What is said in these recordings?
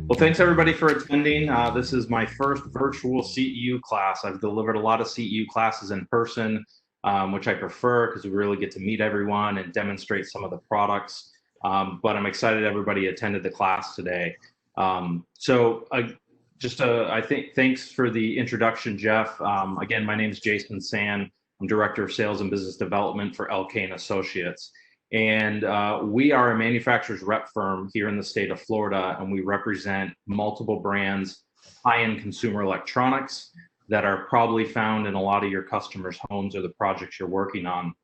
Well, thanks everybody for attending. This is my first virtual CEU class. I've delivered a lot of CEU classes in person, which I prefer because we really get to meet everyone and demonstrate some of the products. But I'm excited everybody attended the class today. I think thanks for the introduction, Jeff. Again, my name is Jason San. I'm Director of Sales and Business Development for LK and Associates. And we are a manufacturer's rep firm here in the state of Florida, and we represent multiple brands, high-end consumer electronics that are probably found in a lot of your customers' homes or the projects you're working on.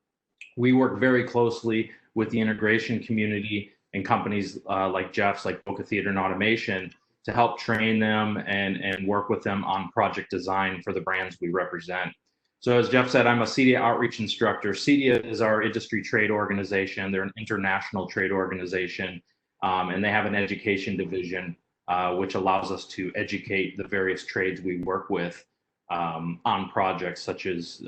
We work very closely with the integration community and companies like Jeff's, like Boca Theater and Automation, to help train them and work with them on project design for the brands we represent. So as Jeff said, I'm a CEDIA outreach instructor. CEDIA is our industry trade organization. They're an international trade organization, and they have an education division, which allows us to educate the various trades we work with on projects, such as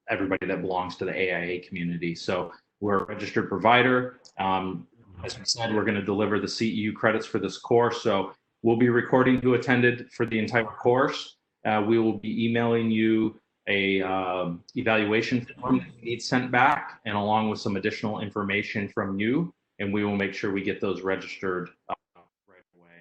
everybody that belongs to the AIA community. So we're a registered provider. As we said, we're going to deliver the CEU credits for this course. So we'll be recording who attended for the entire course. We will be emailing you a evaluation form that you need sent back, and along with some additional information from you, and we will make sure we get those registered right away.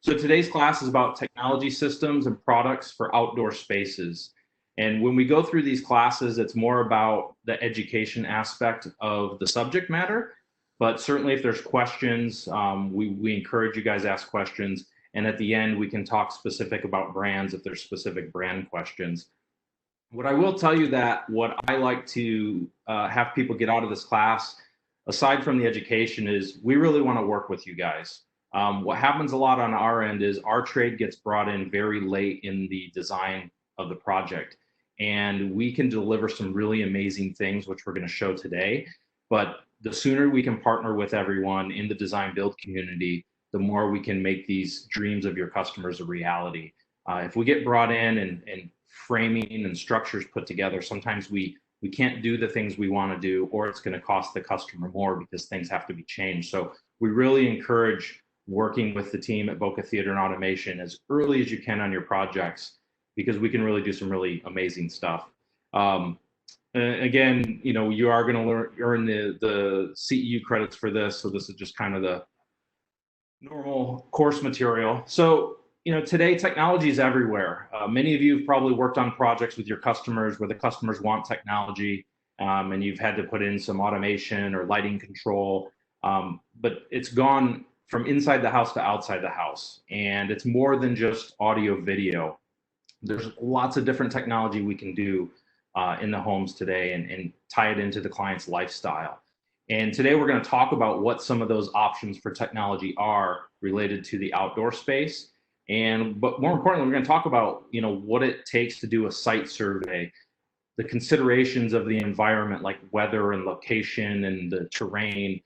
So today's class is about technology systems and products for outdoor spaces. And when we go through these classes, it's more about the education aspect of the subject matter. But certainly if there's questions, we encourage you guys to ask questions. And at the end, we can talk specific about brands if there's specific brand questions. What I will tell you that what I like to have people get out of this class, aside from the education, is we really want to work with you guys. What happens a lot on our end is our trade gets brought in very late in the design of the project, and we can deliver some really amazing things, which we're going to show today. But the sooner we can partner with everyone in the design build community, the more we can make these dreams of your customers a reality. If we get brought in and framing and structures put together, sometimes we can't do the things we want to do, or it's going to cost the customer more because things have to be changed. So we really encourage working with the team at Boca Theater and Automation as early as you can on your projects, because we can really do some really amazing stuff. Again, you are going to earn the CEU credits for this. So this is just kind of the normal course material. So today technology is everywhere. Many of you have probably worked on projects with your customers where the customers want technology, and you've had to put in some automation or lighting control, but it's gone from inside the house to outside the house, and it's more than just audio video. There's lots of different technology we can do in the homes today and tie it into the client's lifestyle. And today we're going to talk about what some of those options for technology are related to the outdoor space. But more importantly, we're going to talk about what it takes to do a site survey, the considerations of the environment like weather and location and the terrain,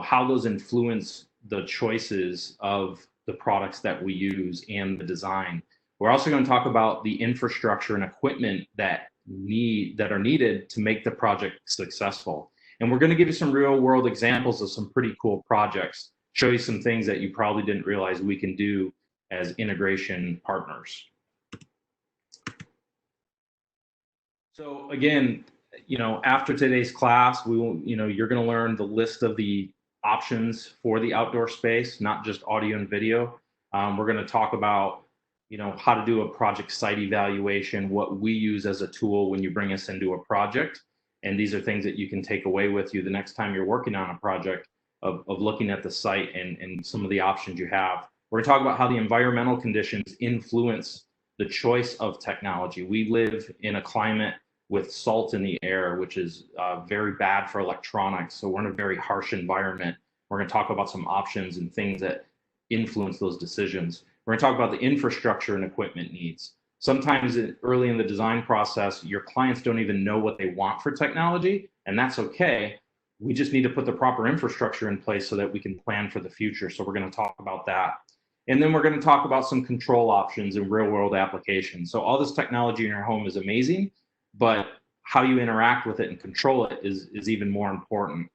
how those influence the choices of the products that we use and the design. We're also going to talk about the infrastructure and equipment that are needed to make the project successful. And we're going to give you some real world examples of some pretty cool projects, show you some things that you probably didn't realize we can do as integration partners. So again, after today's class, we will, you're going to learn the list of the options for the outdoor space, not just audio and video. We're going to talk about, how to do a project site evaluation, what we use as a tool when you bring us into a project. And these are things that you can take away with you the next time you're working on a project of looking at the site and some of the options you have. We're going to talk about how the environmental conditions influence the choice of technology. We live in a climate with salt in the air, which is very bad for electronics. So we're in a very harsh environment. We're going to talk about some options and things that influence those decisions. We're going to talk about the infrastructure and equipment needs. Sometimes early in the design process, your clients don't even know what they want for technology, and that's okay. We just need to put the proper infrastructure in place so that we can plan for the future. So we're going to talk about that. And then we're going to talk about some control options in real world applications. So all this technology in your home is amazing, but how you interact with it and control it is even more important.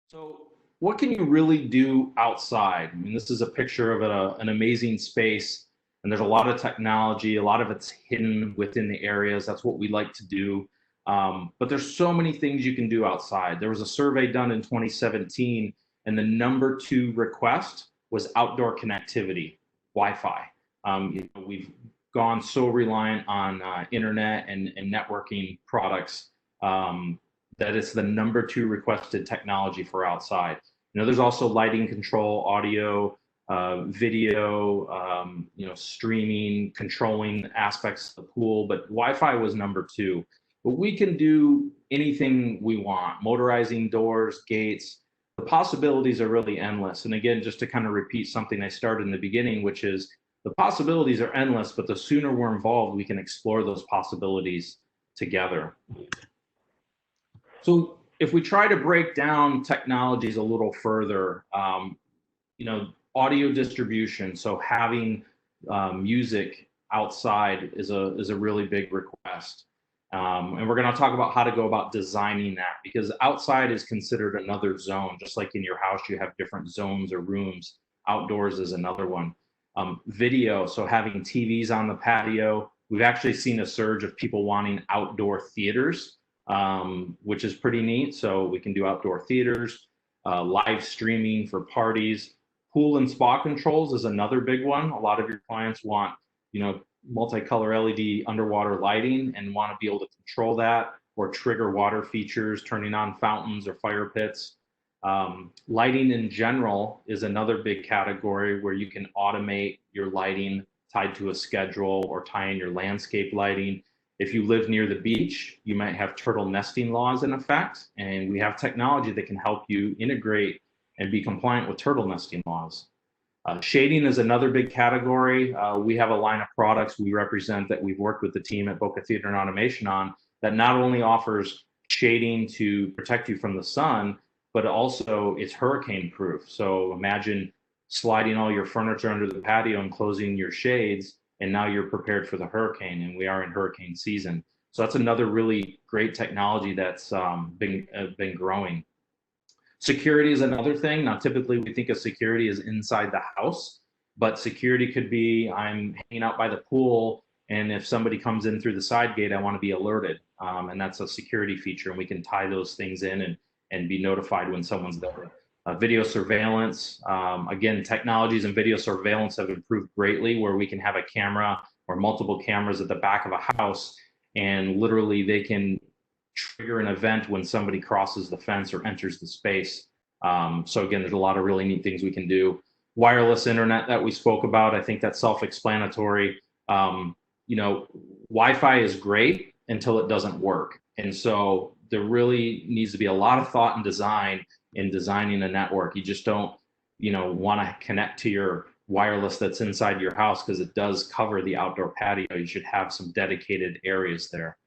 So what can you really do outside? I mean, this is a picture of an amazing space, and there's a lot of technology. A lot of it's hidden within the areas. That's what we like to do. But there's so many things you can do outside. There was a survey done in 2017, and the number 2 request was outdoor connectivity, Wi-Fi. We've gone so reliant on internet and networking products that it's the number 2 requested technology for outside. There's also lighting control, audio, video, streaming, controlling aspects of the pool, but Wi-Fi was number 2. But we can do anything we want, motorizing doors, gates. The possibilities are really endless. And again, just to kind of repeat something I started in the beginning, which is the possibilities are endless, but the sooner we're involved, we can explore those possibilities together. So if we try to break down technologies a little further, audio distribution, so having music outside is a really big request. And we're going to talk about how to go about designing that, because outside is considered another zone. Just like in your house, you have different zones or rooms. Outdoors is another one. Video, so having TVs on the patio. We've actually seen a surge of people wanting outdoor theaters, which is pretty neat. So we can do outdoor theaters, live streaming for parties. Pool and spa controls is another big one. A lot of your clients want, multicolor LED underwater lighting and want to be able to control that or trigger water features, turning on fountains or fire pits. Lighting in general is another big category where you can automate your lighting tied to a schedule or tie in your landscape lighting. If you live near the beach, you might have turtle nesting laws in effect, and we have technology that can help you integrate and be compliant with turtle nesting laws. Shading is another big category. We have a line of products we represent that we've worked with the team at Boca Theater and Automation on that not only offers shading to protect you from the sun, but also it's hurricane proof. So imagine sliding all your furniture under the patio and closing your shades, and now you're prepared for the hurricane, and we are in hurricane season. So that's another really great technology that's been growing. Security is another thing. Now, typically we think of security as inside the house, but security could be I'm hanging out by the pool, and if somebody comes in through the side gate, I want to be alerted. And that's a security feature, and we can tie those things in and be notified when someone's there. Video surveillance, again, technologies and video surveillance have improved greatly, where we can have a camera or multiple cameras at the back of a house, and literally they can trigger an event when somebody crosses the fence or enters the space. So again, there's a lot of really neat things we can do. Wireless internet that we spoke about, I think that's self-explanatory. Wi-Fi is great until it doesn't work. And so there really needs to be a lot of thought and design in designing a network. You just don't, want to connect to your wireless that's inside your house, because it does cover the outdoor patio. You should have some dedicated areas there.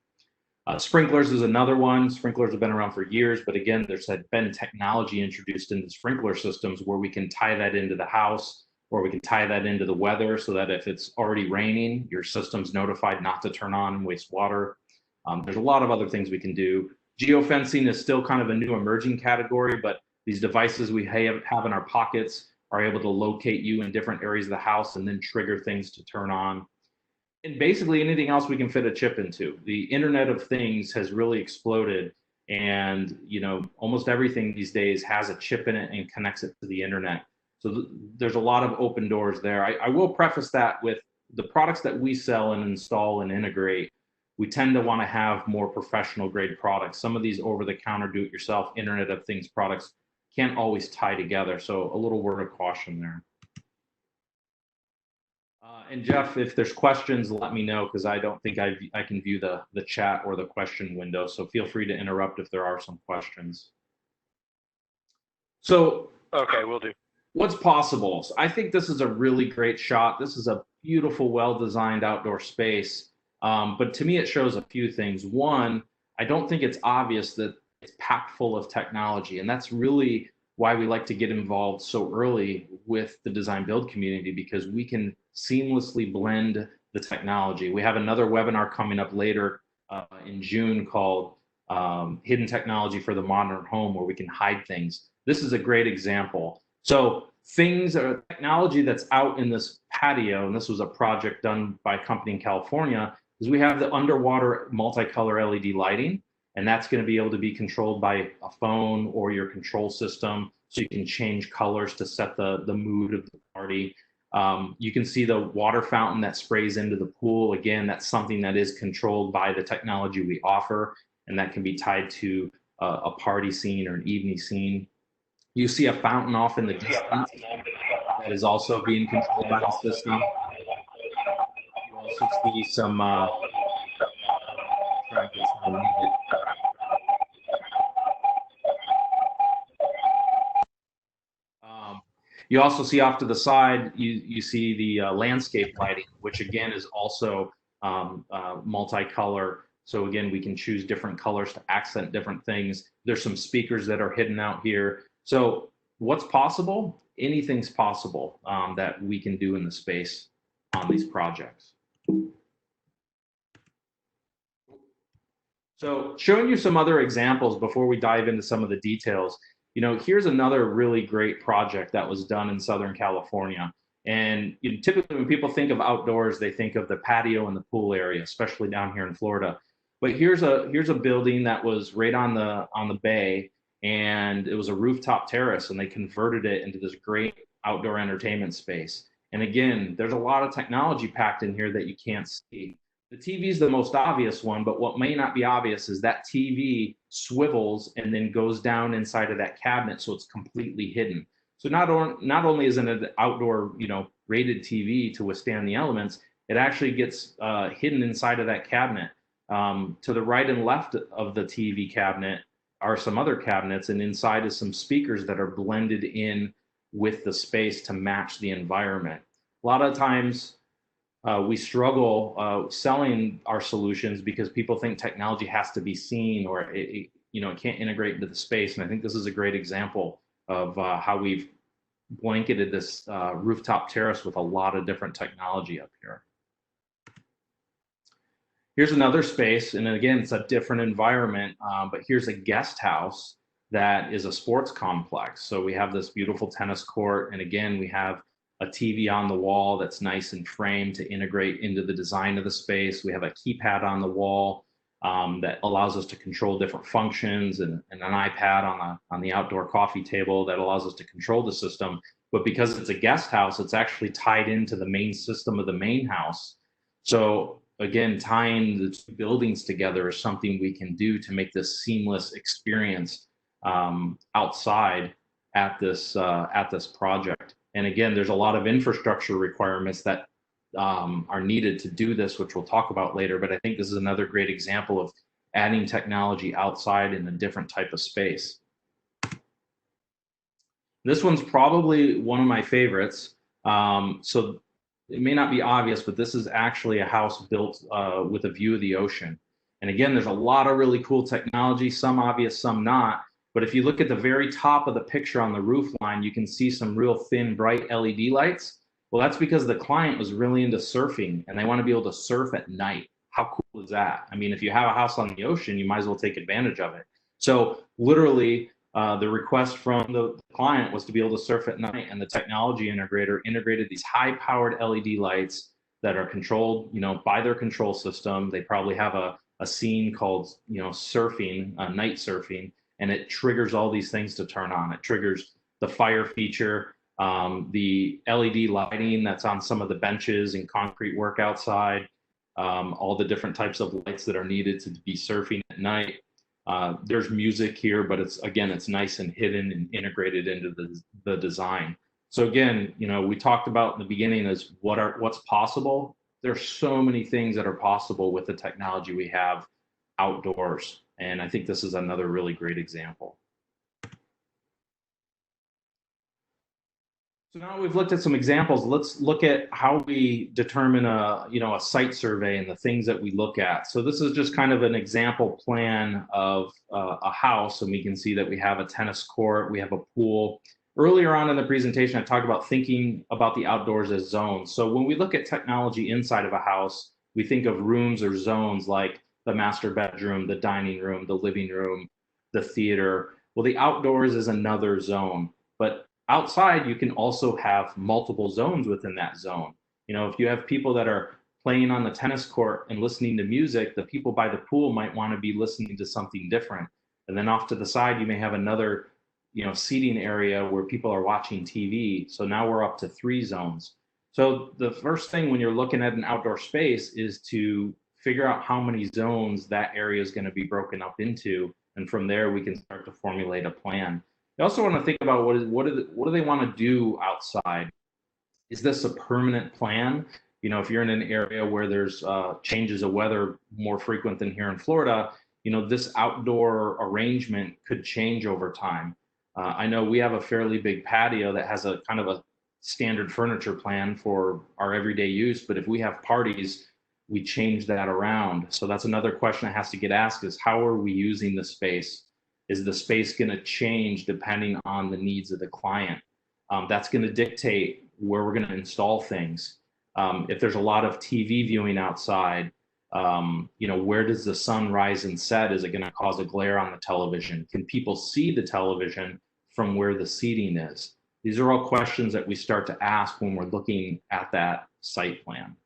Sprinklers is another one. Sprinklers have been around for years, but again, there's been technology introduced into sprinkler systems where we can tie that into the house, or we can tie that into the weather, so that if it's already raining, your system's notified not to turn on and waste water. There's a lot of other things we can do. Geofencing is still kind of a new emerging category, but these devices we have in our pockets are able to locate you in different areas of the house and then trigger things to turn on. And basically anything else we can fit a chip into. The Internet of Things has really exploded, and almost everything these days has a chip in it and connects it to the internet. So there's a lot of open doors there. I will preface that with the products that we sell and install and integrate, we tend to want to have more professional grade products. Some of these over-the-counter do-it-yourself Internet of Things products can't always tie together. So a little word of caution there. And Jeff, if there's questions, let me know, because I don't think I can view the chat or the question window. So feel free to interrupt if there are some questions. So okay, we'll do. What's possible? So I think this is a really great shot. This is a beautiful, well-designed outdoor space. But to me, it shows a few things. One, I don't think it's obvious that it's packed full of technology. And that's really why we like to get involved so early with the design build community, because we can seamlessly blend the technology. We have another webinar coming up later in June called Hidden Technology for the Modern Home, where we can hide things. this is a great example. So technology that's out in this patio, and this was a project done by a company in California, is we have the underwater multicolor LED lighting, and that's going to be able to be controlled by a phone or your control system, so you can change colors to set the mood of the party. You can see the water fountain that sprays into the pool. Again, that's something that is controlled by the technology we offer, and that can be tied to a party scene or an evening scene. You see a fountain off in the distance that is also being controlled by the system. You also see some you also see off to the side, you see the landscape lighting, which again is also multicolor. So again, we can choose different colors to accent different things. There's some speakers that are hidden out here. So what's possible? Anything's possible that we can do in the space on these projects. So showing you some other examples before we dive into some of the details. You know, here's another really great project that was done in Southern California. And you know, typically when people think of outdoors, they think of the patio and the pool area, especially down here in Florida. But here's a building that was right on the bay, and it was a rooftop terrace, and they converted it into this great outdoor entertainment space. And again, there's a lot of technology packed in here that you can't see. The TV is the most obvious one, but what may not be obvious is that TV swivels and then goes down inside of that cabinet, so it's completely hidden. So not only is it an outdoor, you know, rated TV to withstand the elements, it actually gets hidden inside of that cabinet. To the right and left of the TV cabinet are some other cabinets, and inside is some speakers that are blended in with the space to match the environment. A lot of times, we struggle selling our solutions because people think technology has to be seen, or it can't integrate into the space. And I think this is a great example of how we've blanketed this rooftop terrace with a lot of different technology up here. Here's another space, and again, it's a different environment, but here's a guest house that is a sports complex. So we have this beautiful tennis court, and again, we have a TV on the wall that's nice and framed to integrate into the design of the space. We have a keypad on the wall that allows us to control different functions, and an iPad on the outdoor coffee table that allows us to control the system. But because it's a guest house, it's actually tied into the main system of the main house. So again, tying the two buildings together is something we can do to make this seamless experience outside at this project. And again, there's a lot of infrastructure requirements that are needed to do this, which we'll talk about later. But I think this is another great example of adding technology outside in a different type of space. This one's probably one of my favorites. So it may not be obvious, but this is actually a house built with a view of the ocean. And again, there's a lot of really cool technology, some obvious, some not. But if you look at the very top of the picture on the roof line, you can see some real thin, bright LED lights. Well, that's because the client was really into surfing, and they want to be able to surf at night. How cool is that? I mean, if you have a house on the ocean, you might as well take advantage of it. So literally, the request from the client was to be able to surf at night, and the technology integrator integrated these high-powered LED lights that are controlled, by their control system. They probably have a scene called, surfing, night surfing, and it triggers all these things to turn on. It triggers the fire feature, the LED lighting that's on some of the benches and concrete work outside, all the different types of lights that are needed to be surfing at night. There's music here, but it's nice and hidden and integrated into the design. So again, we talked about in the beginning is what's possible. There's so many things that are possible with the technology we have outdoors. And I think this is another really great example. So now we've looked at some examples. Let's look at how we determine a site survey and the things that we look at. So this is just kind of an example plan of a house, and we can see that we have a tennis court, we have a pool. Earlier on in the presentation, I talked about thinking about the outdoors as zones. So when we look at technology inside of a house, we think of rooms or zones like the master bedroom, the dining room, the living room, the theater. Well, the outdoors is another zone, but outside you can also have multiple zones within that zone. If you have people that are playing on the tennis court and listening to music, the people by the pool might want to be listening to something different. And then off to the side, you may have another, seating area where people are watching TV. So now we're up to 3 zones. So the first thing when you're looking at an outdoor space is to figure out how many zones that area is going to be broken up into. And from there, we can start to formulate a plan. You also want to think about what do they want to do outside? Is this a permanent plan? If you're in an area where there's changes of weather more frequent than here in Florida, this outdoor arrangement could change over time. I know we have a fairly big patio that has a kind of a standard furniture plan for our everyday use, but if we have parties, we change that around. So that's another question that has to get asked is how are we using the space? Is the space going to change depending on the needs of the client? That's going to dictate where we're going to install things. If there's a lot of TV viewing outside, where does the sun rise and set? Is it going to cause a glare on the television? Can people see the television from where the seating is? These are all questions that we start to ask when we're looking at that site plan.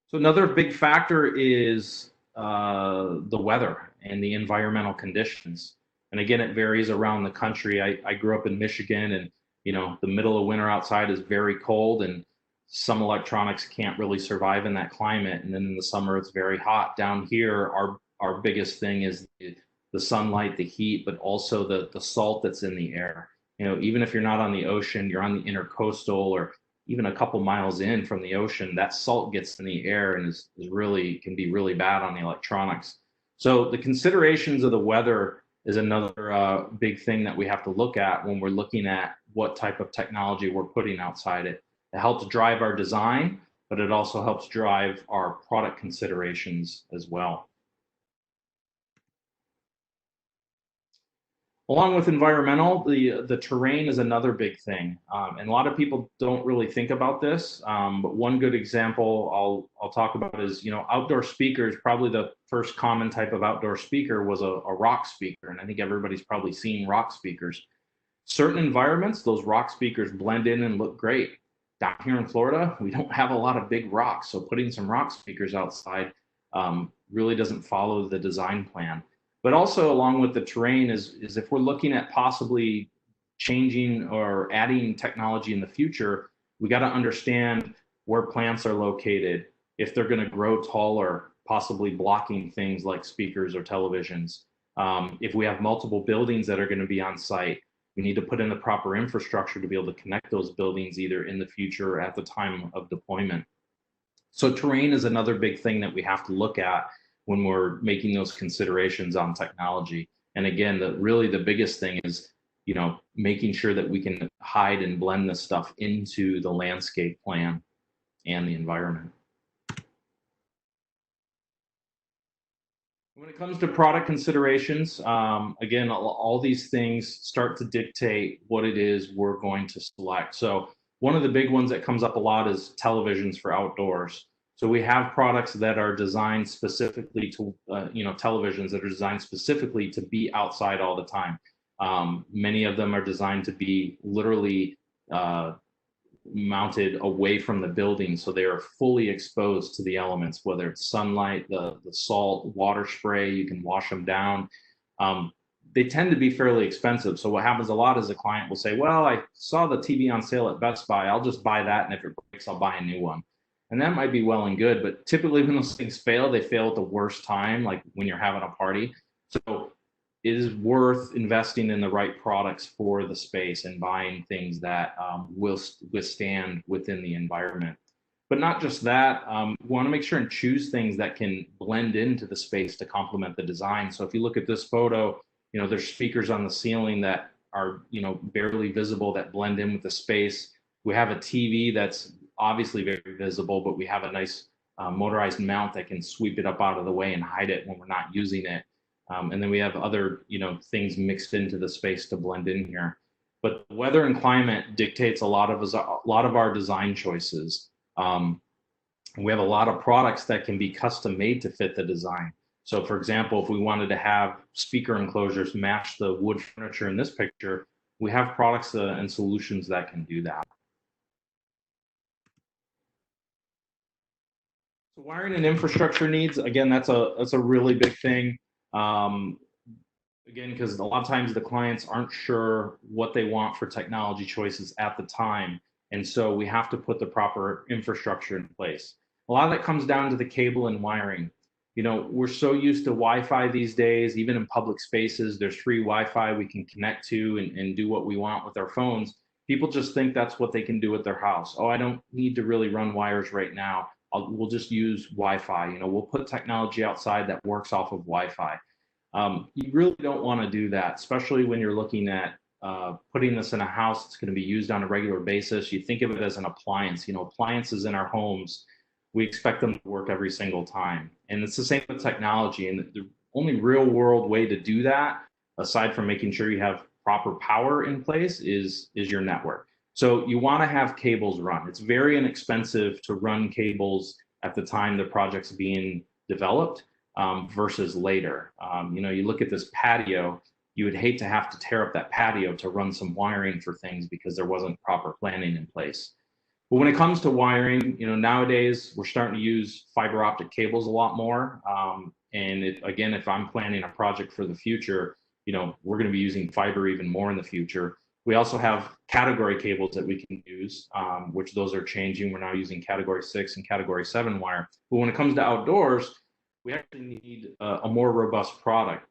So another big factor is the weather and the environmental conditions. And again, it varies around the country. I grew up in Michigan, and the middle of winter outside is very cold, and some electronics can't really survive in that climate. And then in the summer, it's very hot. Down here, our biggest thing is the sunlight, the heat, but also the salt that's in the air. Even if you're not on the ocean, you're on the intercoastal or even a couple miles in from the ocean, that salt gets in the air and can be really bad on the electronics. So the considerations of the weather is another big thing that we have to look at when we're looking at what type of technology we're putting outside it. It helps drive our design, but it also helps drive our product considerations as well. Along with environmental, the terrain is another big thing, and a lot of people don't really think about this. But one good example I'll talk about is outdoor speakers. Probably the first common type of outdoor speaker was a rock speaker, and I think everybody's probably seen rock speakers. Certain environments, those rock speakers blend in and look great. Down here in Florida, we don't have a lot of big rocks, so putting some rock speakers outside really doesn't follow the design plan. But also along with the terrain is if we're looking at possibly changing or adding technology in the future, we got to understand where plants are located, if they're going to grow taller, possibly blocking things like speakers or televisions. If we have multiple buildings that are going to be on site, we need to put in the proper infrastructure to be able to connect those buildings either in the future or at the time of deployment. So terrain is another big thing that we have to look at when we're making those considerations on technology. And again, really the biggest thing is, making sure that we can hide and blend this stuff into the landscape plan and the environment. When it comes to product considerations, again, all these things start to dictate what it is we're going to select. So one of the big ones that comes up a lot is televisions for outdoors. So we have products that are designed specifically to, televisions that are designed specifically to be outside all the time. Many of them are designed to be literally mounted away from the building, so they are fully exposed to the elements, whether it's sunlight, the salt, water spray, you can wash them down. They tend to be fairly expensive. So what happens a lot is a client will say, well, I saw the TV on sale at Best Buy, I'll just buy that, and if it breaks, I'll buy a new one. And that might be well and good, but typically when those things fail, they fail at the worst time, like when you're having a party. So it is worth investing in the right products for the space and buying things that will withstand within the environment. But not just that, we want to make sure and choose things that can blend into the space to complement the design. So if you look at this photo, there's speakers on the ceiling that are, barely visible, that blend in with the space. We have a TV that's obviously very visible, but we have a nice motorized mount that can sweep it up out of the way and hide it when we're not using it. And then we have other, things mixed into the space to blend in here. But weather and climate dictates a lot of our design choices. We have a lot of products that can be custom made to fit the design. So for example, if we wanted to have speaker enclosures match the wood furniture in this picture, we have products and solutions that can do that. So wiring and infrastructure needs, again, that's a really big thing. Again, because a lot of times the clients aren't sure what they want for technology choices at the time. And so we have to put the proper infrastructure in place. A lot of that comes down to the cable and wiring. You know, we're so used to Wi-Fi these days, even in public spaces, there's free Wi-Fi we can connect to and do what we want with our phones. People just think that's what they can do at their house. Oh, I don't need to really run wires right now. We'll just use Wi-Fi. You know, we'll put technology outside that works off of Wi-Fi. You really don't want to do that, especially when you're looking at putting this in a house that's going to be used on a regular basis. You think of it as an appliance. You know, appliances in our homes, we expect them to work every single time. And it's the same with technology. And the only real world way to do that, aside from making sure you have proper power in place, is your network. So you want to have cables run. It's very inexpensive to run cables at the time the project's being developed versus later. You know, you look at this patio, you would hate to have to tear up that patio to run some wiring for things because there wasn't proper planning in place. But when it comes to wiring, you know, nowadays we're starting to use fiber optic cables a lot more. Again, if I'm planning a project for the future, you know, we're going to be using fiber even more in the future. We also have category cables that we can use, which those are changing. We're now using category 6 and category 7 wire. But when it comes to outdoors, we actually need a more robust product.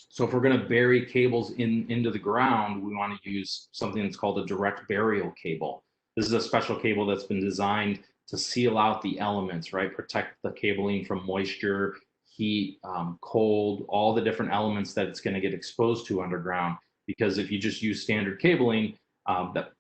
So if we're going to bury cables into the ground, we want to use something that's called a direct burial cable. This is a special cable that's been designed to seal out the elements, right? Protect the cabling from moisture, heat, cold, all the different elements that it's going to get exposed to underground. Because if you just use standard cabling, that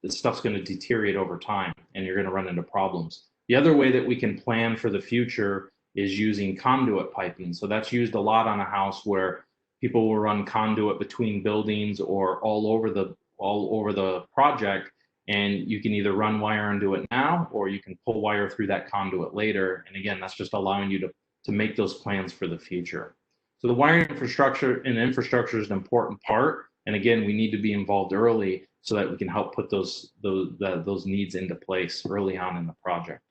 stuff's going to deteriorate over time and you're going to run into problems. The other way that we can plan for the future is using conduit piping. So that's used a lot on a house where people will run conduit between buildings or all over the project, and you can either run wire into it now or you can pull wire through that conduit later. And again, that's just allowing you to make those plans for the future. So the wiring infrastructure is an important part. And again, we need to be involved early so that we can help put those needs into place early on in the project.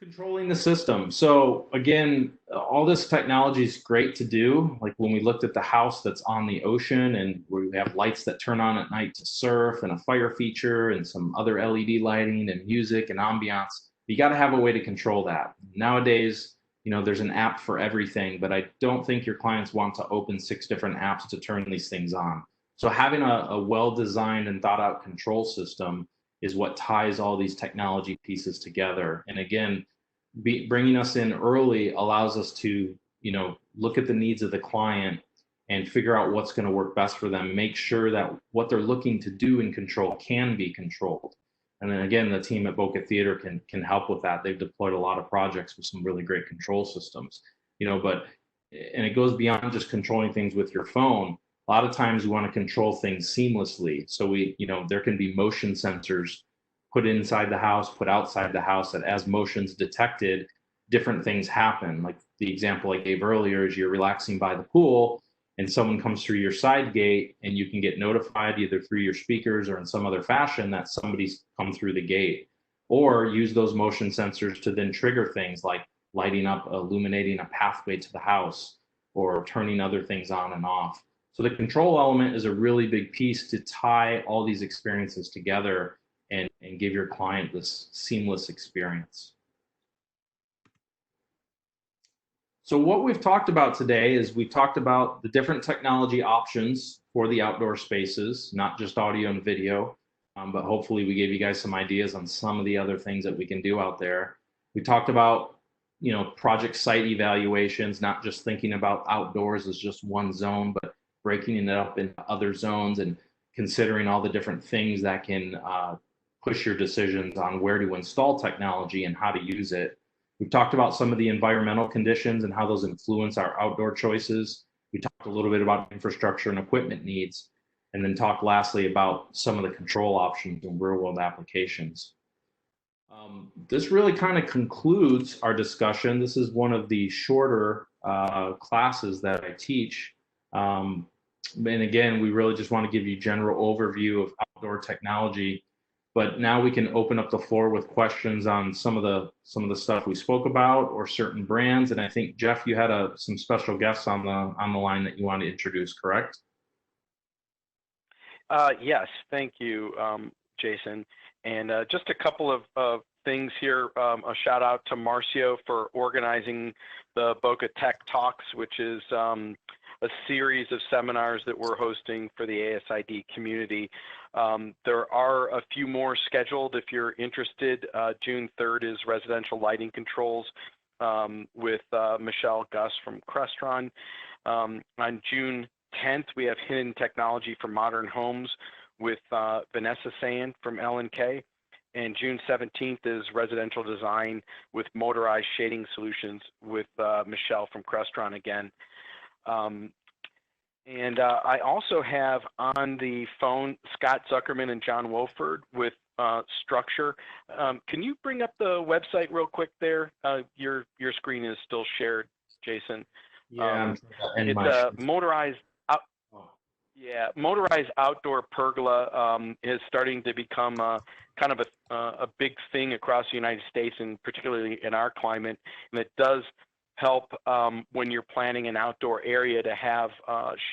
Controlling the system. So again, all this technology is great to do. Like when we looked at the house that's on the ocean and we have lights that turn on at night to surf and a fire feature and some other LED lighting and music and ambiance, you got to have a way to control that. Nowadays, you know, there's an app for everything, but I don't think your clients want to open 6 different apps to turn these things on. So having a well-designed and thought out control system is what ties all these technology pieces together. And again, bringing us in early allows us to, you know, look at the needs of the client and figure out what's going to work best for them, make sure that what they're looking to do and control can be controlled. And then again, the team at Boca Theater can help with that. They've deployed a lot of projects with some really great control systems, you know, and it goes beyond just controlling things with your phone. A lot of times we want to control things seamlessly. So you know, there can be motion sensors put inside the house, put outside the house, that as motion's detected, different things happen. Like the example I gave earlier is you're relaxing by the pool and someone comes through your side gate and you can get notified either through your speakers or in some other fashion that somebody's come through the gate. Or use those motion sensors to then trigger things like lighting up, illuminating a pathway to the house, or turning other things on and off. So the control element is a really big piece to tie all these experiences together and give your client this seamless experience. So what we've talked about today is we talked about the different technology options for the outdoor spaces, not just audio and video, but hopefully we gave you guys some ideas on some of the other things that we can do out there. We talked about, you know, project site evaluations, not just thinking about outdoors as just one zone, but breaking it up into other zones and considering all the different things that can push your decisions on where to install technology and how to use it. We've talked about some of the environmental conditions and how those influence our outdoor choices. We talked a little bit about infrastructure and equipment needs, and then talked lastly about some of the control options in real world applications. This really kind of concludes our discussion. This is one of the shorter classes that I teach. Um, and again, we really just want to give you general overview of outdoor technology. But now we can open up the floor with questions on some of the stuff we spoke about or certain brands. And I think Jeff, you had some special guests on the line that you want to introduce, correct? Yes, thank you, Jason. And just a couple of things here. A shout out to Marcio for organizing the Boca Tech Talks, which is a series of seminars that we're hosting for the ASID community. There are a few more scheduled if you're interested. June 3rd is residential lighting controls with Michelle Gus from Crestron. On June 10th, we have hidden technology for modern homes with Vanessa Sand from L&K. And June 17th is residential design with motorized shading solutions with Michelle from Crestron again. And I also have on the phone Scott Zuckerman and John Wolford with Structure. Can you bring up the website real quick there? Your screen is still shared, Jason. Yeah, it's motorized. Yeah, motorized outdoor pergola is starting to become kind of a big thing across the United States, and particularly in our climate. And it does help when you're planning an outdoor area to have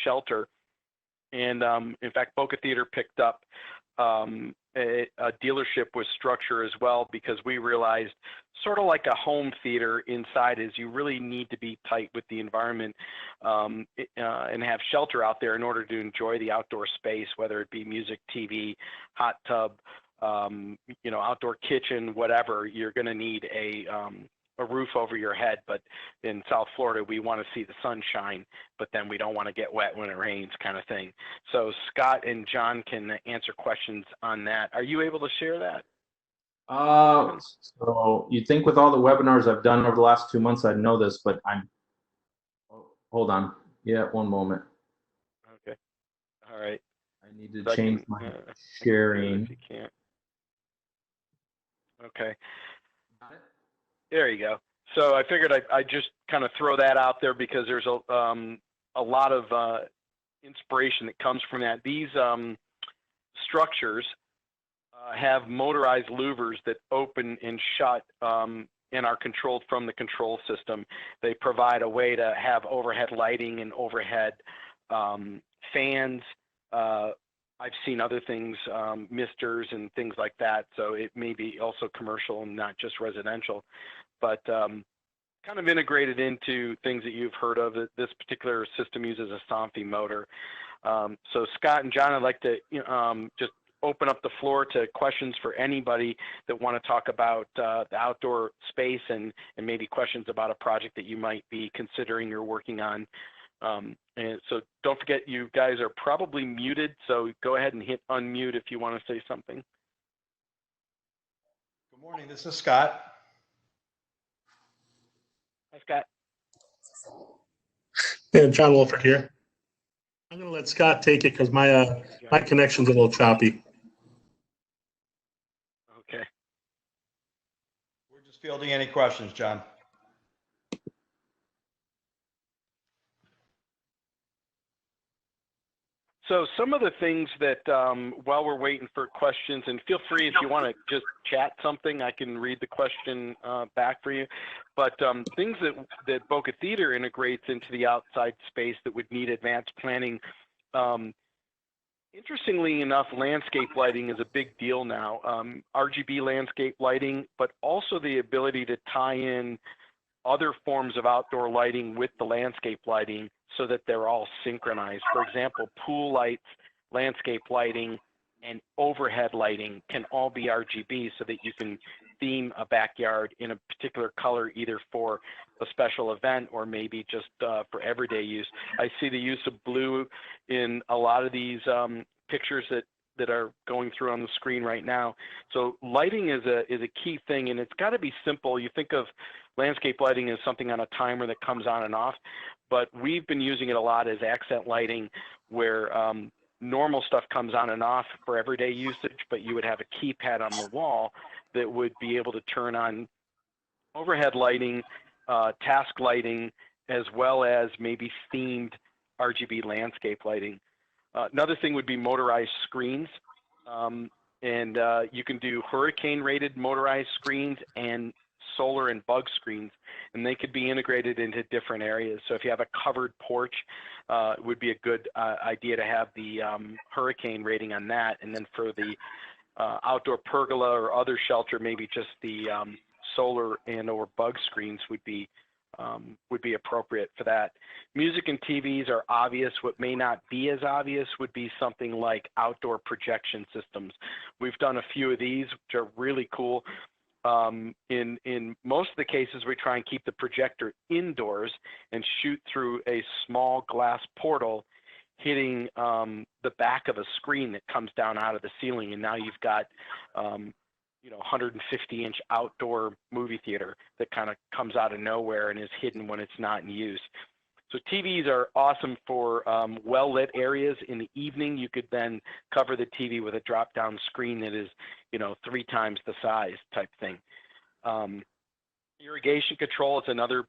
shelter. And in fact, Boca Theater picked up a dealership with Structure as well, because we realized, sort of like a home theater inside, is you really need to be tight with the environment and have shelter out there in order to enjoy the outdoor space, whether it be music, TV, hot tub, outdoor kitchen, whatever. You're going to need a roof over your head. But in South Florida, we want to see the sunshine, but then we don't want to get wet when it rains, kind of thing. So Scott and John can answer questions on that. Are you able to share that? So you'd think with all the webinars I've done over the last 2 months, I'd know this, but hold on. Yeah, one moment. Okay. All right. I need to change my sharing. If you can't. Okay. There you go. So I figured I'd just kind of throw that out there, because there's a lot of inspiration that comes from that. These structures have motorized louvers that open and shut and are controlled from the control system. They provide a way to have overhead lighting and overhead fans. I've seen other things, misters and things like that. So it may be also commercial and not just residential, but kind of integrated into things that you've heard of. This particular system uses a Somfy motor. So Scott and John, I'd like to just open up the floor to questions for anybody that want to talk about the outdoor space and maybe questions about a project that you might be considering or working on. And so don't forget, you guys are probably muted, so go ahead and hit unmute if you want to say something. Good morning, this is Scott. Hi, Scott. Yeah, John Wolford here. I'm going to let Scott take it because my connection's a little choppy. Okay. We're just fielding any questions, John. So some of the things that, while we're waiting for questions, and feel free if you want to just chat something, I can read the question back for you. But things that Boca Theater integrates into the outside space that would need advanced planning. Interestingly enough, landscape lighting is a big deal now. RGB landscape lighting, but also the ability to tie in other forms of outdoor lighting with the landscape lighting so that they're all synchronized. For example, pool lights, landscape lighting, and overhead lighting can all be RGB so that you can theme a backyard in a particular color, either for a special event or maybe just for everyday use. I see the use of blue in a lot of these pictures that are going through on the screen right now. So lighting is a key thing, and it's got to be simple. You think of landscape lighting as something on a timer that comes on and off, but we've been using it a lot as accent lighting, where normal stuff comes on and off for everyday usage, but you would have a keypad on the wall that would be able to turn on overhead lighting, task lighting, as well as maybe themed RGB landscape lighting. Another thing would be motorized screens. And you can do hurricane-rated motorized screens and solar and bug screens, and they could be integrated into different areas. So if you have a covered porch, it would be a good idea to have the hurricane rating on that. And then for the outdoor pergola or other shelter, maybe just the solar and or bug screens would be appropriate for that. Music and TVs are obvious. What may not be as obvious would be something like outdoor projection systems. We've done a few of these, which are really cool. In most of the cases, we try and keep the projector indoors and shoot through a small glass portal hitting the back of a screen that comes down out of the ceiling, and now you've got 150-inch outdoor movie theater that kind of comes out of nowhere and is hidden when it's not in use. So TVs are awesome for well-lit areas. In the evening, you could then cover the TV with a drop-down screen that is, 3 times the size type thing. Irrigation control is another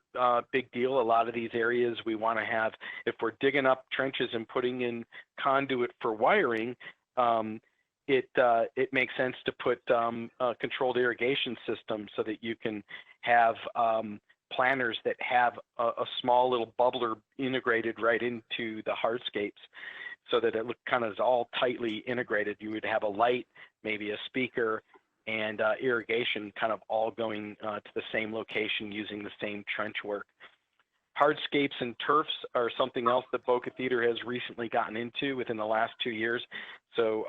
big deal. A lot of these areas we want to have, if we're digging up trenches and putting in conduit for wiring, it makes sense to put a controlled irrigation system so that you can have planters that have a small little bubbler integrated right into the hardscapes so that it kind of is all tightly integrated. You would have a light, maybe a speaker, and irrigation kind of all going to the same location using the same trench work. Hardscapes and turfs are something else that Boca Theater has recently gotten into within the last 2 years. So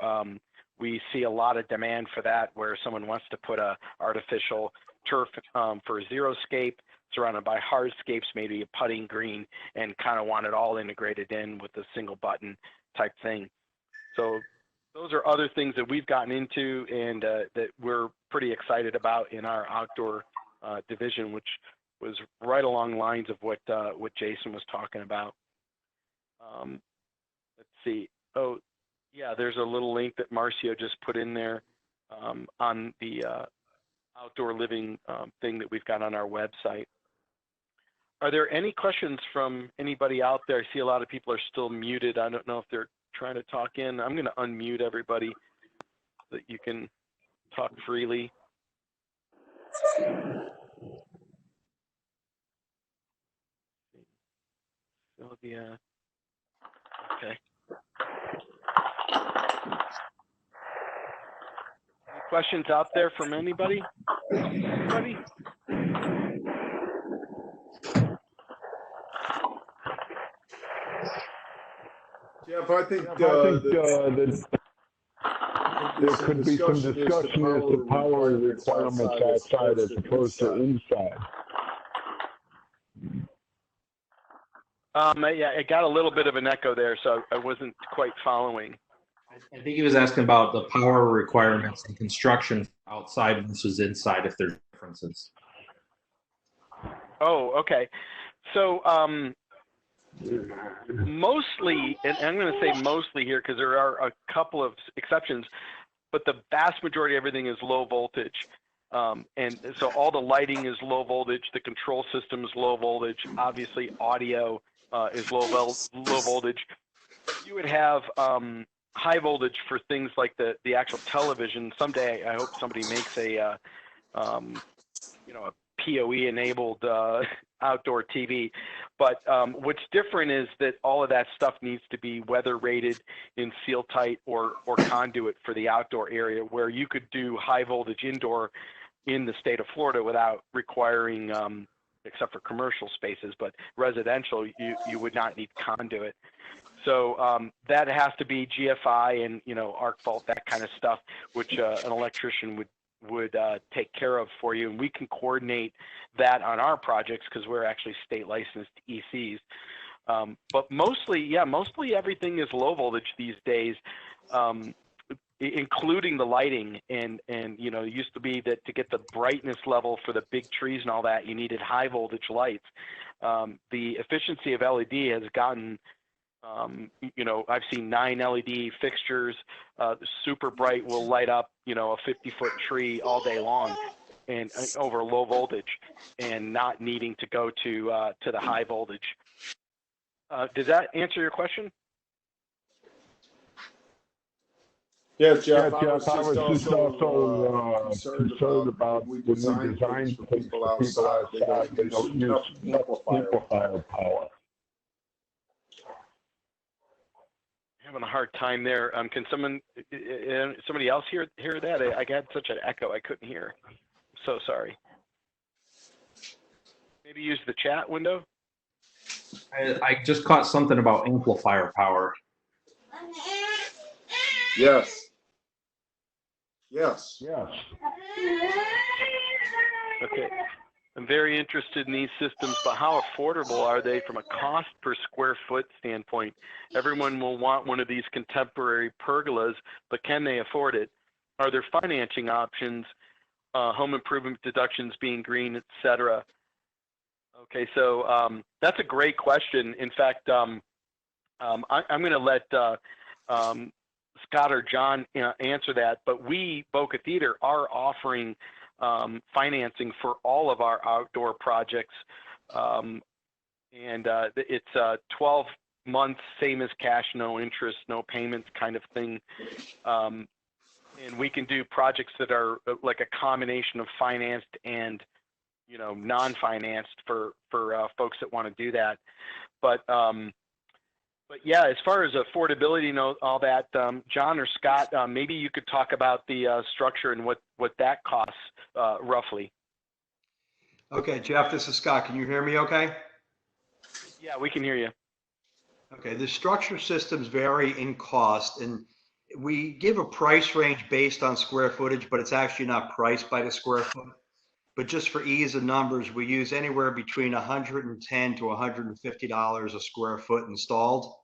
we see a lot of demand for that, where someone wants to put a artificial turf for a xeriscape surrounded by hardscapes, maybe a putting green, and kind of want it all integrated in with a single button type thing. So those are other things that we've gotten into and that we're pretty excited about in our outdoor division, which was right along lines of what Jason was talking about. Let's see. Oh, yeah, there's a little link that Marcio just put in there on the outdoor living thing that we've got on our website. Are there any questions from anybody out there? I see a lot of people are still muted. I don't know if they're trying to talk in. I'm going to unmute everybody so that you can talk freely. Sylvia. Okay. Any questions out there from anybody? Anybody? Jeff, I think that there could be some discussion as to power requirements outside as opposed to inside. Yeah, it got a little bit of an echo there, so I wasn't quite following. I think he was asking about the power requirements in construction outside versus inside, if there's differences. Oh, okay. So mostly, and I'm going to say mostly here because there are a couple of exceptions, but the vast majority of everything is low voltage. And so all the lighting is low voltage, the control system is low voltage, obviously audio is low voltage. You would have high voltage for things like the actual television. Someday I hope somebody makes a PoE enabled outdoor TV. But what's different is that all of that stuff needs to be weather rated in seal tight or conduit for the outdoor area, where you could do high voltage indoor in the state of Florida without requiring, except for commercial spaces, but residential, you would not need conduit. So that has to be GFI and arc fault, that kind of stuff, which an electrician would take care of for you, and we can coordinate that on our projects because we're actually state licensed ECs. But mostly everything is low voltage these days, including the lighting. And it used to be that to get the brightness level for the big trees and all that, you needed high voltage lights. The efficiency of LED has gotten I've seen 9 LED fixtures, super bright, will light up, a 50-foot tree all day long, and over low voltage, and not needing to go to the high voltage. Does that answer your question? Yeah, Jeff, I was just also concerned about when we design things for people outside, they don't use enough amplifier power. Having a hard time there. Can somebody else hear that? I got such an echo I couldn't hear. I'm so sorry. Maybe use the chat window. I just caught something about amplifier power. Yes. Okay. I'm very interested in these systems, but how affordable are they from a cost per square foot standpoint? Everyone will want one of these contemporary pergolas, but can they afford it? Are there financing options, home improvement deductions being green, et cetera? Okay, so that's a great question. In fact, I'm going to let Scott or John answer that, but we, Boca Theater, are offering financing for all of our outdoor projects, and it's 12 months, same as cash, no interest, no payments kind of thing, and we can do projects that are like a combination of financed and non-financed for folks that want to do that, but yeah, as far as affordability and all that, John or Scott, maybe you could talk about the structure and what that costs roughly. Okay, Jeff, this is Scott. Can you hear me okay? Yeah, we can hear you. Okay, the structure systems vary in cost, and we give a price range based on square footage, but it's actually not priced by the square foot. But just for ease of numbers, we use anywhere between $110 to $150 a square foot installed.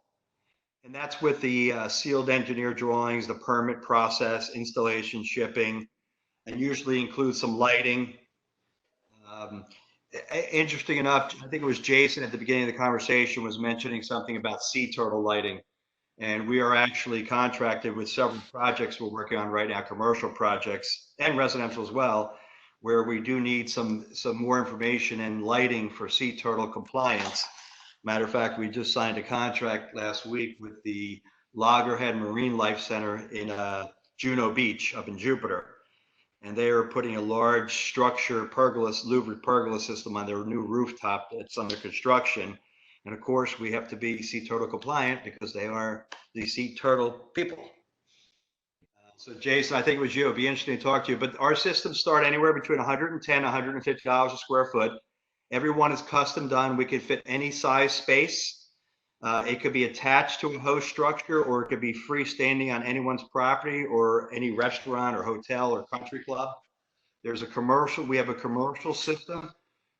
And that's with the sealed engineer drawings, the permit process, installation, shipping, and usually includes some lighting. Interesting enough, I think it was Jason at the beginning of the conversation was mentioning something about sea turtle lighting. And we are actually contracted with several projects we're working on right now, commercial projects and residential as well, where we do need some more information and lighting for sea turtle compliance. Matter of fact, we just signed a contract last week with the Loggerhead Marine Life Center in Juno Beach up in Jupiter. And they are putting a large structure louvered pergola system on their new rooftop that's under construction. And of course, we have to be sea turtle compliant because they are the sea turtle people. So Jason, I think it was you. It'd be interesting to talk to you. But our systems start anywhere between $110 and $150 a square foot. Everyone is custom done. We can fit any size space. It could be attached to a host structure, or it could be freestanding on anyone's property or any restaurant or hotel or country club. We have a commercial system,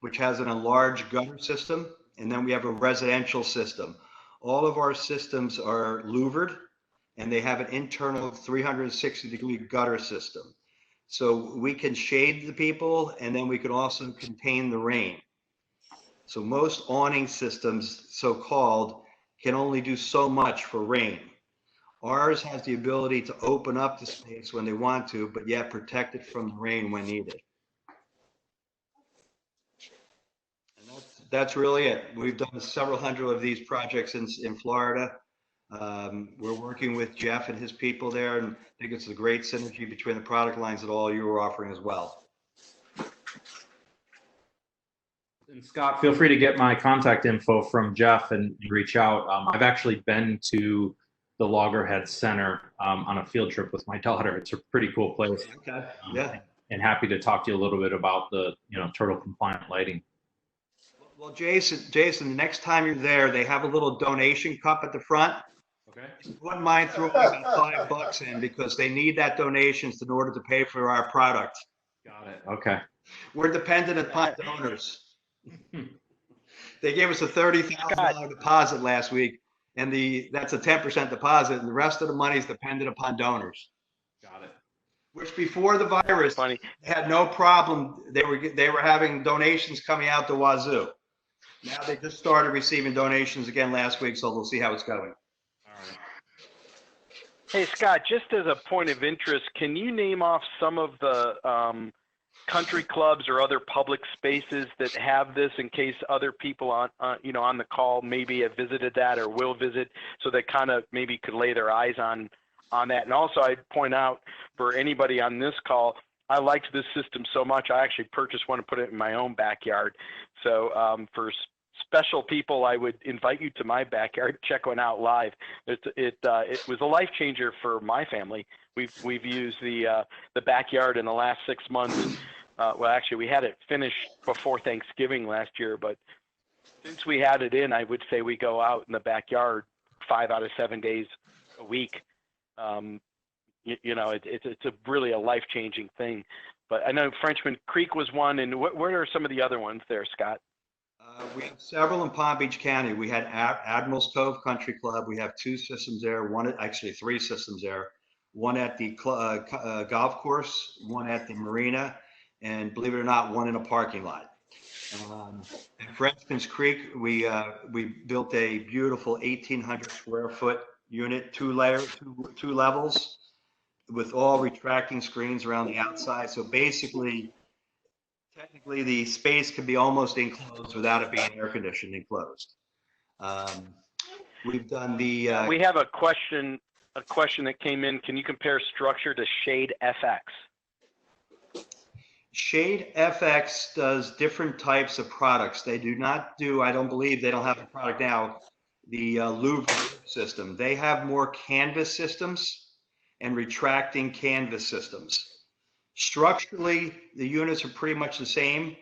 which has an enlarged gutter system. And then we have a residential system. All of our systems are louvered, and they have an internal 360-degree gutter system. So we can shade the people, and then we can also contain the rain. So most awning systems, so-called, can only do so much for rain. Ours has the ability to open up the space when they want to, but yet protect it from the rain when needed. And that's really it. We've done several hundred of these projects in Florida. We're working with Jeff and his people there, and I think it's a great synergy between the product lines that all you are offering as well. And Scott, feel free to get my contact info from Jeff and reach out. I've actually been to the Loggerhead Center on a field trip with my daughter. It's a pretty cool place. Okay. Yeah. And happy to talk to you a little bit about the turtle compliant lighting. Well, Jason, the next time you're there, they have a little donation cup at the front. Okay. If you wouldn't mind throwing about $5 in, because they need that donations in order to pay for our product. Got it. Okay. We're dependent upon donors. They gave us a $30,000 deposit last week, and that's a 10% deposit, and the rest of the money is dependent upon donors. Got it. Which before the virus, they had no problem. They were having donations coming out the wazoo. Now they just started receiving donations again last week, so we'll see how it's going. All right. Hey, Scott, just as a point of interest, can you name off some of the country clubs or other public spaces that have this, in case other people on the call maybe have visited that or will visit, so they kind of maybe could lay their eyes on that? And also, I'd point out for anybody on this call, I liked this system so much, I actually purchased one and put it in my own backyard. So for special people, I would invite you to my backyard, check one out live. It was a life changer for my family. We've used the backyard in the last 6 months. Well, actually, we had it finished before Thanksgiving last year, but since we had it in, I would say we go out in the backyard 5 out of 7 days a week. It's a really a life-changing thing. But I know Frenchman Creek was one, and what are some of the other ones there, Scott? We have several in Palm Beach County. We had Admirals Cove Country Club. We have 2 systems there. Actually 3 systems there. One at the golf course, one at the marina, and believe it or not, one in a parking lot. At Frenchman's Creek, we built a beautiful 1,800 square foot unit, 2 levels, with all retracting screens around the outside. So basically, technically, the space can be almost enclosed without it being air conditioned enclosed. We've done the. We have a question that came in. Can you compare structure to Shade FX? Shade FX does different types of products. They do not do, I don't believe they don't have a product now, the louver system. They have more canvas systems and retracting canvas systems. Structurally, the units are pretty much the same.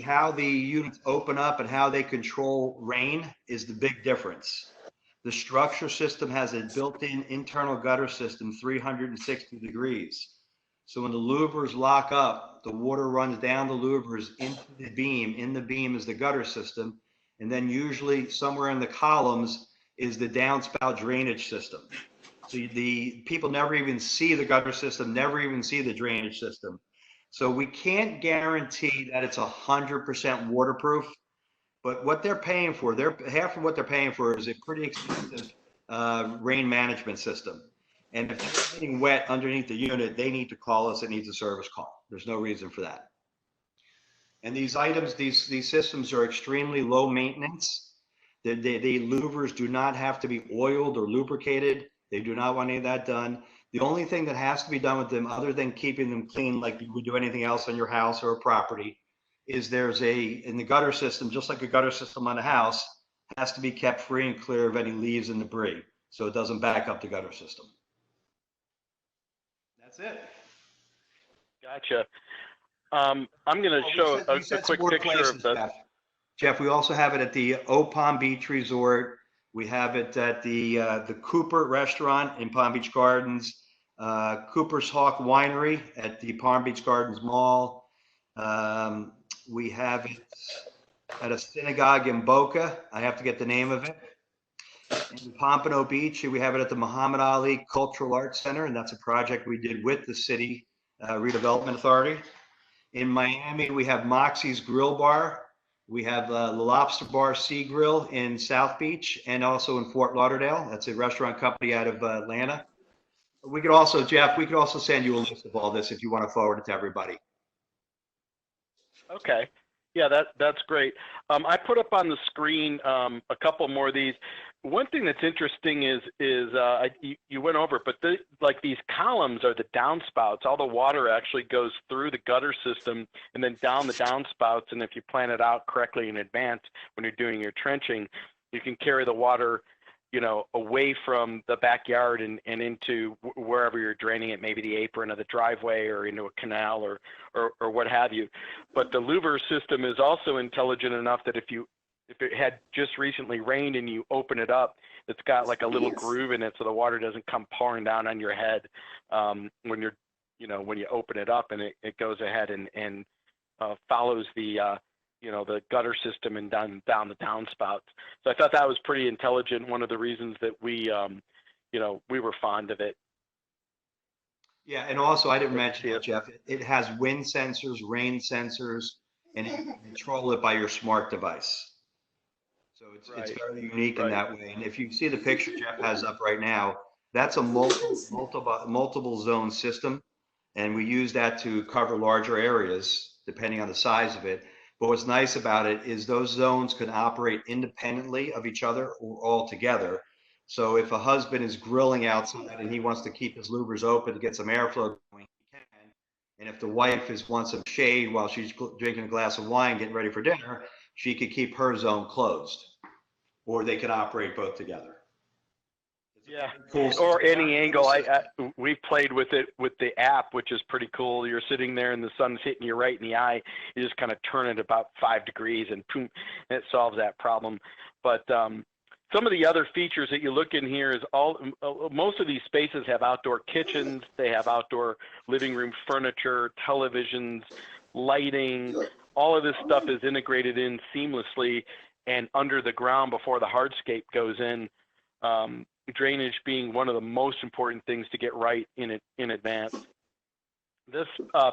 How the units open up and how they control rain is the big difference. The structure system has a built-in internal gutter system, 360 degrees. So when the louvers lock up, the water runs down the louvers into the beam. In the beam is the gutter system. And then usually somewhere in the columns is the downspout drainage system. So the people never even see the gutter system, never even see the drainage system. So we can't guarantee that it's 100% waterproof, but what they're paying for, half of what they're paying for is a pretty expensive rain management system. And if they're getting wet underneath the unit, they need to call us. It needs a service call. There's no reason for that. And these items, these systems are extremely low maintenance. The louvers do not have to be oiled or lubricated. They do not want any of that done. The only thing that has to be done with them, other than keeping them clean like you would do anything else on your house or a property, is in the gutter system, just like a gutter system on a house, has to be kept free and clear of any leaves and debris, so it doesn't back up the gutter system. That's it. Gotcha. I'm going to show a quick picture of the. Jeff, we also have it at the O Palm Beach Resort. We have it at the Cooper Restaurant in Palm Beach Gardens, Cooper's Hawk Winery at the Palm Beach Gardens Mall. We have it at a synagogue in Boca. I have to get the name of it. In Pompano Beach, we have it at the Muhammad Ali Cultural Arts Center, and that's a project we did with the city redevelopment authority. In Miami, we have Moxie's Grill Bar. We have the Lobster Bar Sea Grill in South Beach, and also in Fort Lauderdale. That's a restaurant company out of Atlanta. We could also, Jeff, send you a list of all this if you want to forward it to everybody. Okay. Yeah, that's great. I put up on the screen a couple more of these. One thing that's interesting is you went over it, but like these columns are the downspouts. All the water actually goes through the gutter system and then down the downspouts. And if you plan it out correctly in advance when you're doing your trenching, you can carry the water, away from the backyard and into wherever you're draining it, maybe the apron of the driveway or into a canal or what have you. But the louver system is also intelligent enough that if it had just recently rained and you open it up, it's got like a little groove in it so the water doesn't come pouring down on your head when you open it up, and it goes ahead and follows the the gutter system and down the downspouts. So I thought that was pretty intelligent. One of the reasons that we were fond of it. Yeah, and also I didn't mention it, Jeff. It has wind sensors, rain sensors, and you can control it by your smart device. It's very unique in that way. And if you see the picture Jeff has up right now, that's a multiple zone system. And we use that to cover larger areas depending on the size of it. But what's nice about it is those zones can operate independently of each other or all together. So if a husband is grilling outside and he wants to keep his louvers open to get some airflow going, he can. And if the wife wants some shade while she's drinking a glass of wine, getting ready for dinner, she could keep her zone closed, or they could operate both together. Yeah, Cool. or any angle. We've played with it with the app, which is pretty cool. You're sitting there and the sun's hitting you right in the eye. You just kind of turn it about 5 degrees and boom, and it solves that problem. But some of the other features that you look in here is most of these spaces have outdoor kitchens. They have outdoor living room furniture, televisions, lighting. All of this stuff is integrated in seamlessly and under the ground before the hardscape goes in. Drainage being one of the most important things to get right in advance. This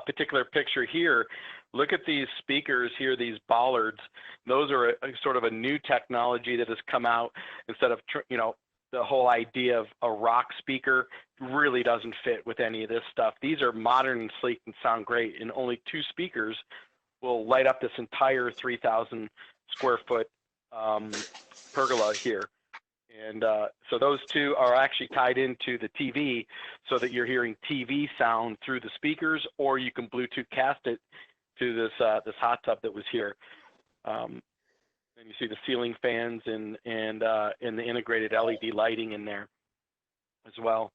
particular picture here, look at these speakers here, these bollards. Those are a sort of a new technology that has come out. Instead of, the whole idea of a rock speaker really doesn't fit with any of this stuff. These are modern and sleek and sound great, and only 2 speakers will light up this entire 3,000 square foot pergola here. And so those 2 are actually tied into the TV so that you're hearing TV sound through the speakers, or you can Bluetooth cast it to this hot tub that was here. And you see the ceiling fans and the integrated LED lighting in there as well.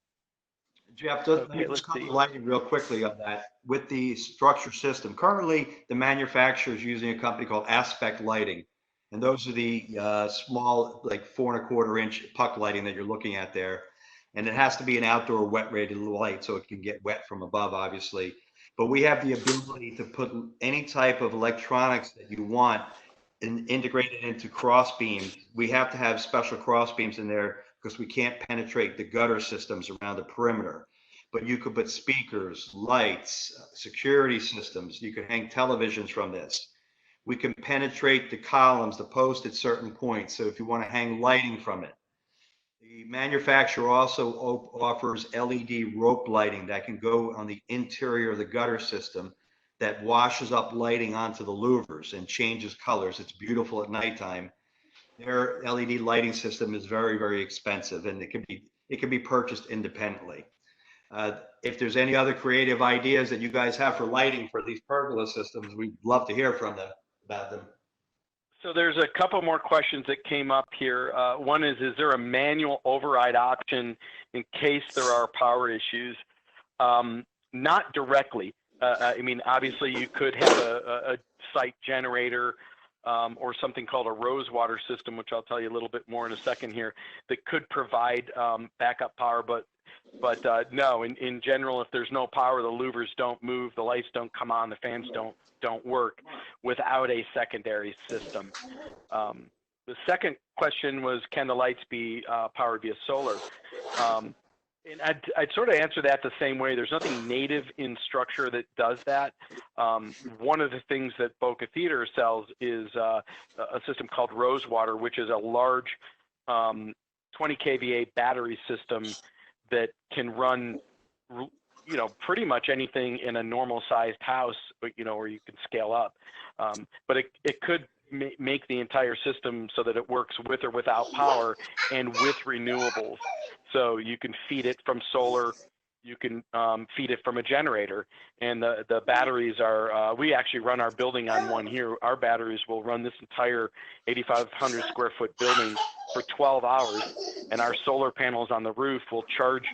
Jeff, let me just cover lighting real quickly on that. With the structure system, currently the manufacturer is using a company called Aspect Lighting. And those are the small, like 4¼ inch puck lighting that you're looking at there. And it has to be an outdoor wet rated light, so it can get wet from above, obviously. But we have the ability to put any type of electronics that you want and integrate it into cross beams. We have to have special cross beams in there because we can't penetrate the gutter systems around the perimeter. But you could put speakers, lights, security systems. You could hang televisions from this. We can penetrate the columns, the post at certain points. So if you want to hang lighting from it. The manufacturer also offers LED rope lighting that can go on the interior of the gutter system that washes up lighting onto the louvers and changes colors. It's beautiful at nighttime. Their LED lighting system is very, very expensive, and it can be purchased independently. If there's any other creative ideas that you guys have for lighting for these pergola systems, we'd love to hear from them about them. So there's a couple more questions that came up here. One is there a manual override option in case there are power issues? Not directly. I mean, obviously you could have a site generator or something called a rose water system, which I'll tell you a little bit more in a second here, that could provide backup power, but no, in general, if there's no power, the louvers don't move, the lights don't come on, the fans don't work without a secondary system. The second question was, can the lights be powered via solar? And I'd sort of answer that the same way. There's nothing native in structure that does that. One of the things that Boca Theater sells is a system called Rosewater, which is a large 20 kVA battery system that can run, pretty much anything in a normal sized house, or you can scale up. But it could make the entire system so that it works with or without power and with renewables. So you can feed it from solar, you can feed it from a generator, and the batteries are, we actually run our building on one here. Our batteries will run this entire 8,500 square foot building for 12 hours, and our solar panels on the roof will charge,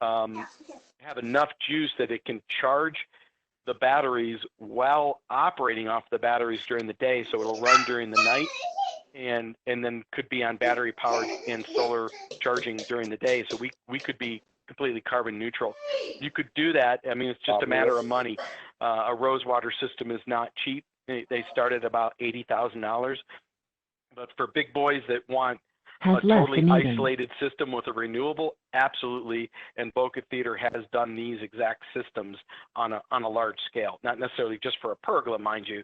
have enough juice that it can charge the batteries while operating off the batteries during the day, so it'll run during the night and then could be on battery powered and solar charging during the day. So we could be completely carbon neutral. You could do that. I mean, it's just a matter of money. A Rosewater system is not cheap. They start at about $80,000. But for big boys that want has a left totally the meeting. isolated system with a renewable? Absolutely. And Boca Theater has done these exact systems on a large scale, not necessarily just for a pergola, mind you.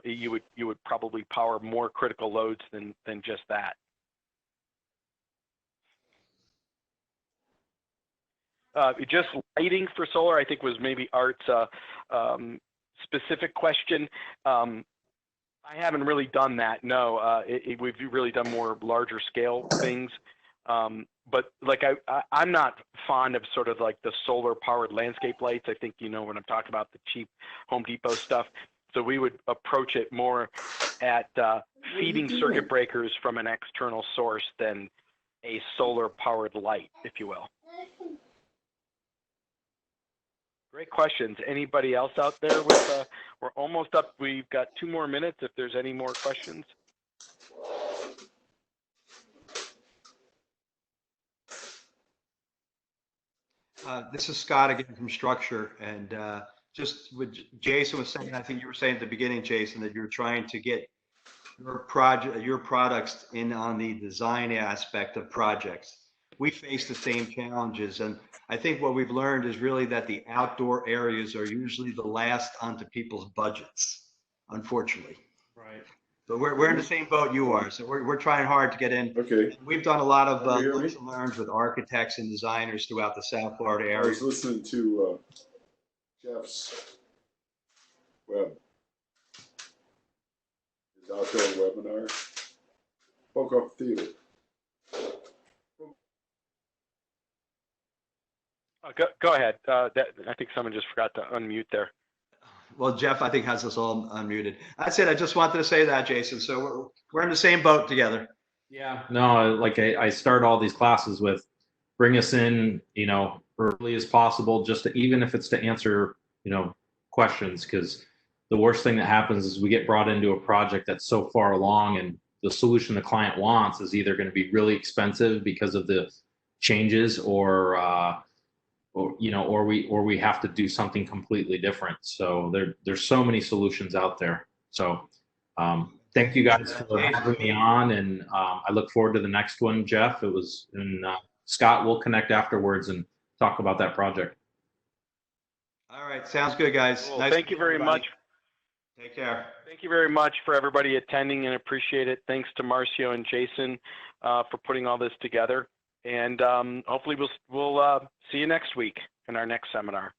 You would probably power more critical loads than just that. Just lighting for solar, I think, was maybe Art's specific question. I haven't really done that. No, we've really done more larger scale things. But like I'm not fond of sort of like the solar powered landscape lights. I think you know when I'm talking about the cheap Home Depot stuff. So we would approach it more at feeding circuit breakers from an external source than a solar powered light, if you will. Great questions. Anybody else out there with, we're almost up. We've got 2 more minutes if there's any more questions. This is Scott again from Structure. And just what Jason was saying, I think you were saying at the beginning, Jason, that you're trying to get your products in on the design aspect of projects. We face the same challenges. And I think what we've learned is really that the outdoor areas are usually the last onto people's budgets, unfortunately. Right. So we're in the same boat you are. So we're trying hard to get in. Okay. We've done a lot of lunch and learns with architects and designers throughout the South Florida I area. was listening to Jeff's web, his outdoor webinar, Boca Theater. Go ahead. I think someone just forgot to unmute there. Well, Jeff, I think has us all unmuted. That's it. I just wanted to say that, Jason. So we're in the same boat together. Yeah. No, like I start all these classes with bring us in, you know, early as possible, just to, even if it's to answer, you know, questions, because the worst thing that happens is we get brought into a project that's so far along and the solution the client wants is either going to be really expensive because of the changes or you know, or we have to do something completely different. So there's so many solutions out there. So thank you guys for having me on, and I look forward to the next one, Jeff. It was, and Scott, we'll connect afterwards and talk about that project. All right, sounds good, guys. Cool. Nice Thank you very much. Take care. Thank you very much for everybody attending and appreciate it. Thanks to Marcio and Jason for putting all this together. And hopefully we'll see you next week in our next seminar.